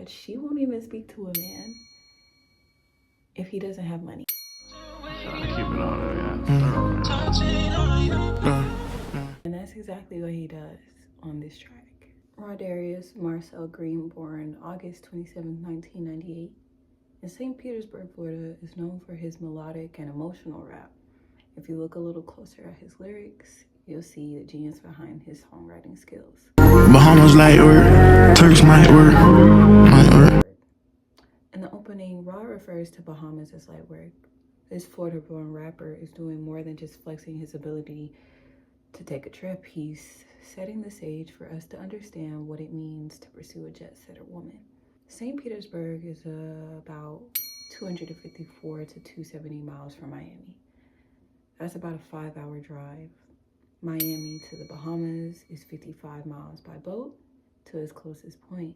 that she won't even speak to a man if he doesn't have money. Trying to keep it on there, And that's exactly what he does on this track. Rodarius Marcel Green, born August 27, 1998, in St. Petersburg, Florida, is known for his melodic and emotional rap. If you look a little closer at his lyrics, you'll see the genius behind his songwriting skills. Bahamas light work, Turks might work. In the opening, Rod refers to Bahamas as light work. This Florida-born rapper is doing more than just flexing his ability to take a trip. He's setting the stage for us to understand what it means to pursue a jet-setter woman. St. Petersburg is about 254 to 270 miles from Miami. That's about a 5-hour drive. Miami to the Bahamas is 55 miles by boat to its closest point.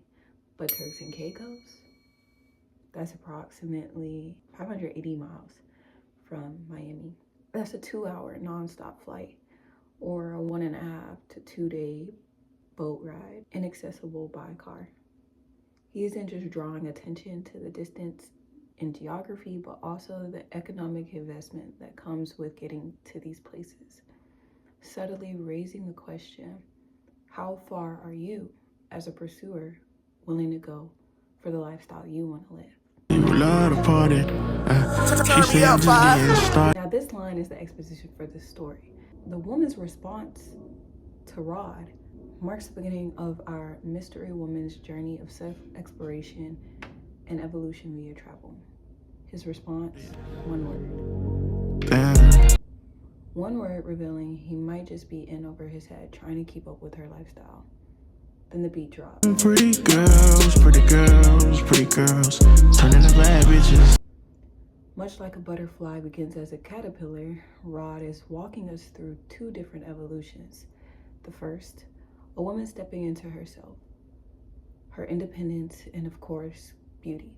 But Turks and Caicos, that's approximately 580 miles from Miami. That's a 2-hour nonstop flight, or a 1.5 to 2 day boat ride, inaccessible by car. He isn't just drawing attention to the distance in geography, but also the economic investment that comes with getting to these places, subtly raising the question, how far are you, as a pursuer, willing to go for the lifestyle you want to live? Now this line is the exposition for this story. The woman's response to Rod marks the beginning of our mystery woman's journey of self-exploration and evolution via travel. His response, one word. One word revealing he might just be in over his head trying to keep up with her lifestyle. Then the beat drops. Pretty girls, turning to bad bitches. Much like a butterfly begins as a caterpillar, Rod is walking us through two different evolutions. The first, a woman stepping into herself, her independence, and of course, beauty.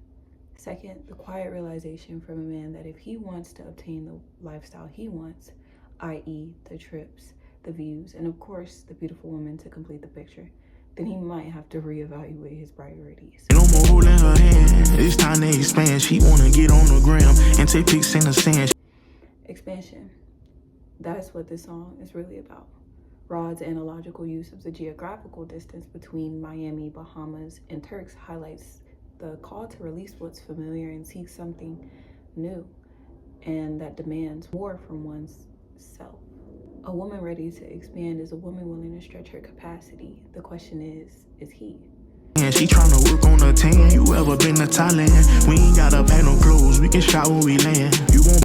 Second, the quiet realization from a man that if he wants to obtain the lifestyle he wants, i.e. the trips, the views, and of course, the beautiful woman to complete the picture, then he might have to reevaluate his priorities. No more holding her hand, it's time to expand. She wanna get on the gram and take pics in the sand. Expansion. That's what this song is really about. Rod's analogical use of the geographical distance between Miami, Bahamas, and Turks highlights the call to release what's familiar and seek something new, and that demands more from one's self. A woman ready to expand is a woman willing to stretch her capacity. The question is he? And she tryna work on a 10. You ever been to Thailand? We ain't gotta pack no clothes, we can shop when we land. You won't.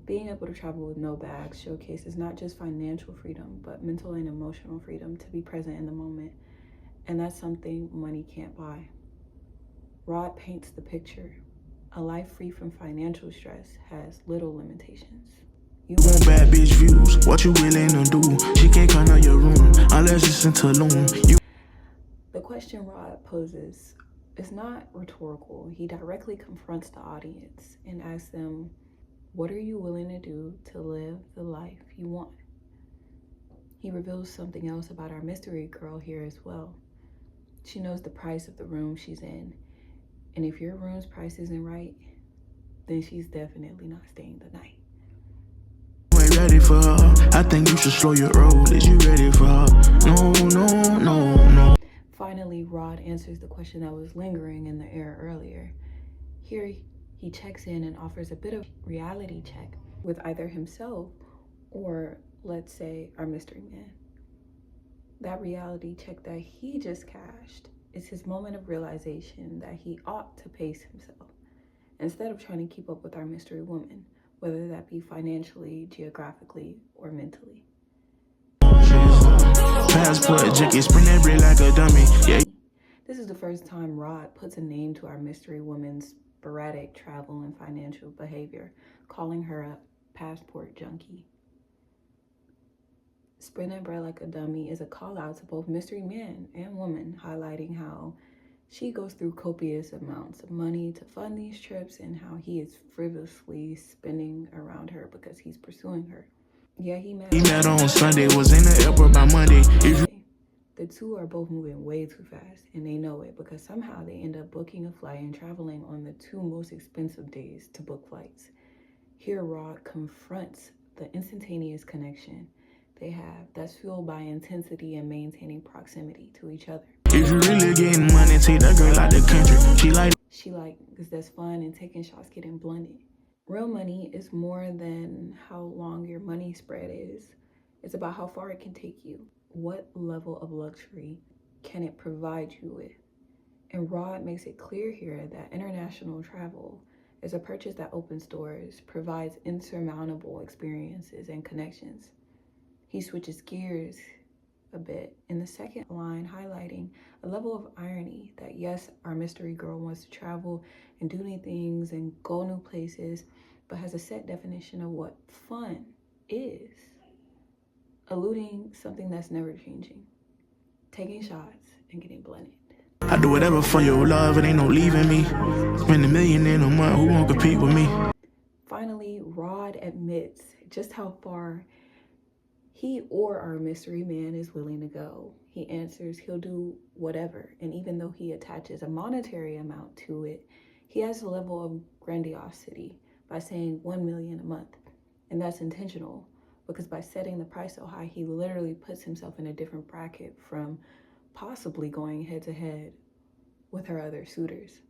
Being able to travel with no bags showcases not just financial freedom, but mental and emotional freedom to be present in the moment. And that's something money can't buy. Rod paints the picture. A life free from financial stress has little limitations. You want bad bitch views, what you willing to do? She can't come out your room unless it's in Tulum. The question Rod poses is not rhetorical. He directly confronts the audience and asks them, what are you willing to do to live the life you want? He reveals something else about our mystery girl here as well. She knows the price of the room she's in. And if your room's price isn't right, then she's definitely not staying the night. Ready for her. I think you should slow your roll. Is you ready for her? No. Finally, Rod answers the question that was lingering in the air earlier. Here, he checks in and offers a bit of reality check with either himself or, let's say, our mystery man. That reality check that he just cashed is his moment of realization that he ought to pace himself instead of trying to keep up with our mystery woman, whether that be financially, geographically, or mentally. Passport, Junkie, spin that bread like a dummy. Yeah. This is the first time Rod puts a name to our mystery woman's sporadic travel and financial behavior, calling her a passport junkie. Spin that bread like a dummy is a call out to both mystery man and woman, highlighting how she goes through copious amounts of money to fund these trips and how he is frivolously spending around her because he's pursuing her. Yeah, he met on Sunday, was in the airport by Monday. The two are both moving way too fast, and they know it because somehow they end up booking a flight and traveling on the two most expensive days to book flights. Here, Rod confronts the instantaneous connection they have that's fueled by intensity and maintaining proximity to each other. If you really getting money, take that girl out the country. She like, because that's fun and taking shots getting blunted. Real money is more than how long your money spread is. It's about how far it can take you. What level of luxury can it provide you with? And Rod makes it clear here that international travel is a purchase that opens doors, provides insurmountable experiences and connections. He switches gears a bit in the second line, highlighting a level of irony that yes, our mystery girl wants to travel and do new things and go new places, but has a set definition of what fun is, eluding something that's never changing, taking shots and getting blended. I do whatever for your love, it ain't no leaving me. Spend $1 million in a month, who won't compete with me? Finally, Rod admits just how far he or our mystery man is willing to go. He answers he'll do whatever, and even though he attaches a monetary amount to it, he has a level of grandiosity by saying $1 million a month. And that's intentional, because by setting the price so high, he literally puts himself in a different bracket from possibly going head to head with her other suitors.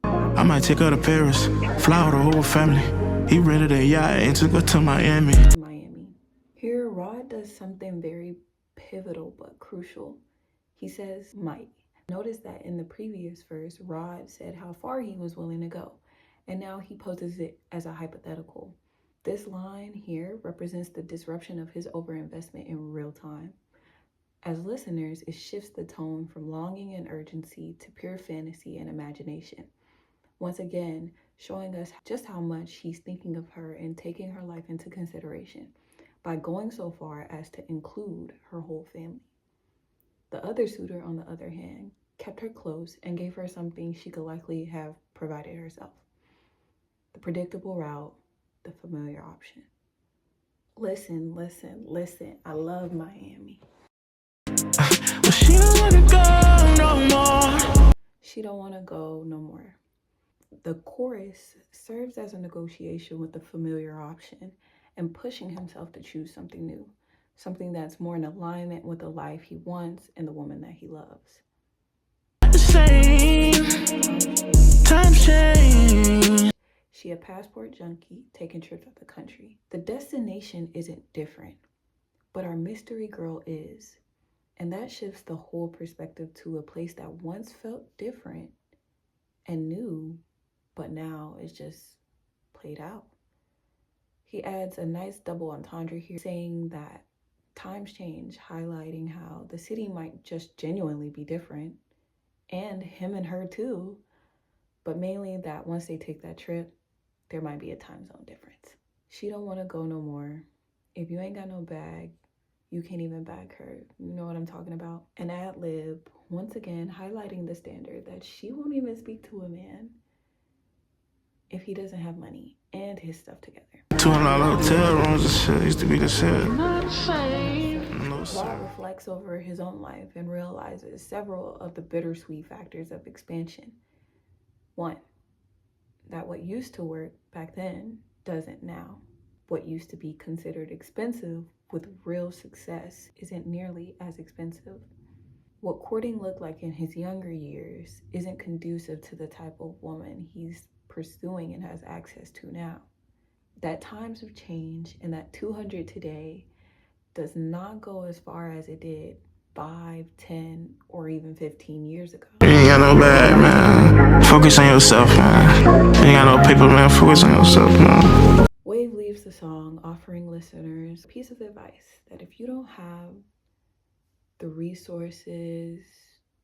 I might take her to Paris, fly with the whole family. He rented a yacht and took her to Miami. Here, Rod does something very pivotal but crucial. He says might. Notice that in the previous verse, Rod said how far he was willing to go, and now he poses it as a hypothetical. This line here represents the disruption of his overinvestment in real time. As listeners, it shifts the tone from longing and urgency to pure fantasy and imagination. Once again, showing us just how much he's thinking of her and taking her life into consideration by going so far as to include her whole family. The other suitor, on the other hand, kept her close and gave her something she could likely have provided herself. The predictable route, the familiar option. Listen, listen, listen. I love Miami. But she don't wanna go no more. She don't want to go no more. The chorus serves as a negotiation with the familiar option and pushing himself to choose something new, something that's more in alignment with the life he wants and the woman that he loves. Times change. She a passport junkie taking trips out the country. The destination isn't different, but our mystery girl is. And that shifts the whole perspective to a place that once felt different and new, but now is just played out. He adds a nice double entendre here, saying that times change, highlighting how the city might just genuinely be different, and him and her too, but mainly that once they take that trip, there might be a time zone difference. She don't want to go no more. If you ain't got no bag, you can't even bag her. You know what I'm talking about? An ad lib, once again, highlighting the standard that she won't even speak to a man if he doesn't have money and his stuff together. $200 hotel rooms and shit used to be the shit. No, Rod reflects over his own life and realizes several of the bittersweet factors of expansion. One, that what used to work back then doesn't now. What used to be considered expensive with real success isn't nearly as expensive. What courting looked like in his younger years isn't conducive to the type of woman he's pursuing and has access to now. That times have changed and that 200 today does not go as far as it did 5, 10, or even 15 years ago. you ain't got no bag, man. Focus on yourself, man. You ain't got no paper, man. Focus on yourself, man. Wave leaves the song offering listeners a piece of advice that if you don't have the resources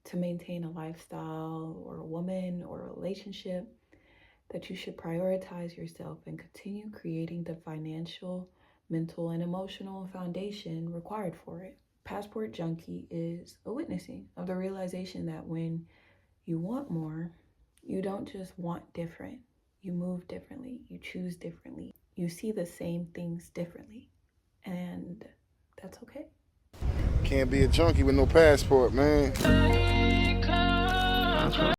to maintain a lifestyle or a woman or a relationship, that you should prioritize yourself and continue creating the financial, mental, and emotional foundation required for it. Passport Junkie is a witnessing of the realization that when you want more, you don't just want different. You move differently, you choose differently, you see the same things differently, and that's okay. Can't be a junkie with no passport, man. That's right.